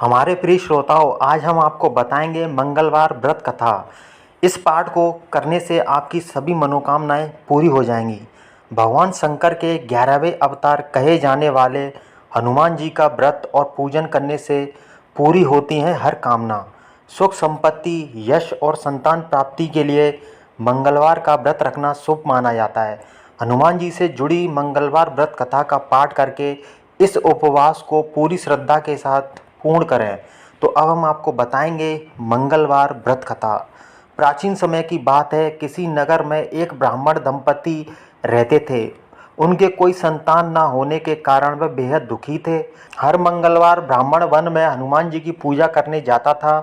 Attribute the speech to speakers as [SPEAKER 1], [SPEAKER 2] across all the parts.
[SPEAKER 1] हमारे प्रिय श्रोताओं, आज हम आपको बताएंगे मंगलवार व्रत कथा। इस पाठ को करने से आपकी सभी मनोकामनाएं पूरी हो जाएंगी। भगवान शंकर के 11वें अवतार कहे जाने वाले हनुमान जी का व्रत और पूजन करने से पूरी होती हैं हर कामना। सुख संपत्ति, यश और संतान प्राप्ति के लिए मंगलवार का व्रत रखना शुभ माना जाता है। हनुमान जी से जुड़ी मंगलवार व्रत कथा का पाठ करके इस उपवास को पूरी श्रद्धा के साथ पूर्ण करें। तो अब हम आपको बताएंगे मंगलवार व्रत कथा। प्राचीन समय की बात है, किसी नगर में एक ब्राह्मण दंपति रहते थे। उनके कोई संतान ना होने के कारण वह बेहद दुखी थे। हर मंगलवार ब्राह्मण वन में हनुमान जी की पूजा करने जाता था।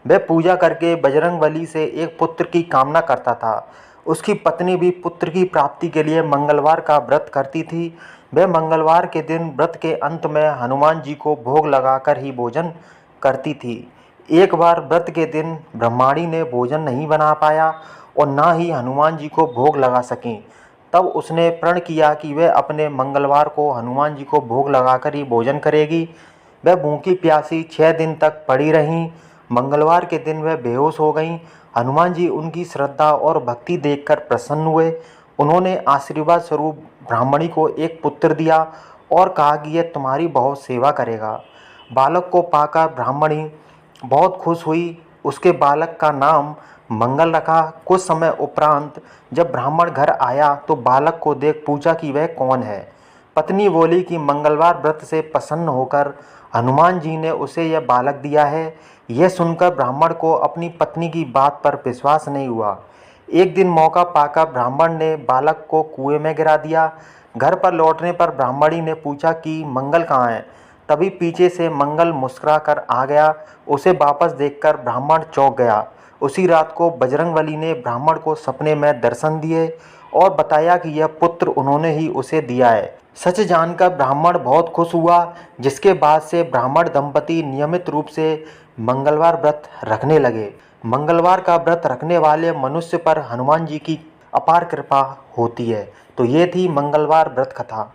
[SPEAKER 1] वह पूजा करके बजरंगबली से एक पुत्र की कामना करता था। उसकी पत्नी भी पुत्र की प्राप्ति के लिए मंगलवार का व्रत करती थी। वह मंगलवार के दिन व्रत के अंत में हनुमान जी को भोग लगाकर ही भोजन करती थी। एक बार व्रत के दिन ब्रह्माणी ने भोजन नहीं बना पाया और ना ही हनुमान जी को भोग लगा सकें। तब उसने प्रण किया कि वह अपने मंगलवार को हनुमान जी को भोग लगाकर ही भोजन करेगी। वह भूखी प्यासी 6 दिन तक पड़ी रहीं। मंगलवार के दिन वह बेहोश हो गईं। हनुमान जी उनकी श्रद्धा और भक्ति देखकर प्रसन्न हुए। उन्होंने आशीर्वाद स्वरूप ब्राह्मणी को एक पुत्र दिया और कहा कि यह तुम्हारी बहुत सेवा करेगा। बालक को पाकर ब्राह्मणी बहुत खुश हुई। उसके बालक का नाम मंगल रखा। कुछ समय उपरांत जब ब्राह्मण घर आया तो बालक को देख पूछा कि वह कौन है। पत्नी बोली कि मंगलवार व्रत से प्रसन्न होकर हनुमान जी ने उसे यह बालक दिया है। यह सुनकर ब्राह्मण को अपनी पत्नी की बात पर विश्वास नहीं हुआ। एक दिन मौका पाकर ब्राह्मण ने बालक को कुएं में गिरा दिया। घर पर लौटने पर ब्राह्मणी ने पूछा कि मंगल कहाँ है। तभी पीछे से मंगल मुस्कुरा कर आ गया। उसे वापस देखकर ब्राह्मण चौंक गया। उसी रात को बजरंगबली ने ब्राह्मण को सपने में दर्शन दिए और बताया कि यह पुत्र उन्होंने ही उसे दिया है। सच जानकर ब्राह्मण बहुत खुश हुआ, जिसके बाद से ब्राह्मण दंपति नियमित रूप से मंगलवार व्रत रखने लगे। मंगलवार का व्रत रखने वाले मनुष्य पर हनुमान जी की अपार कृपा होती है। तो ये थी मंगलवार व्रत कथा।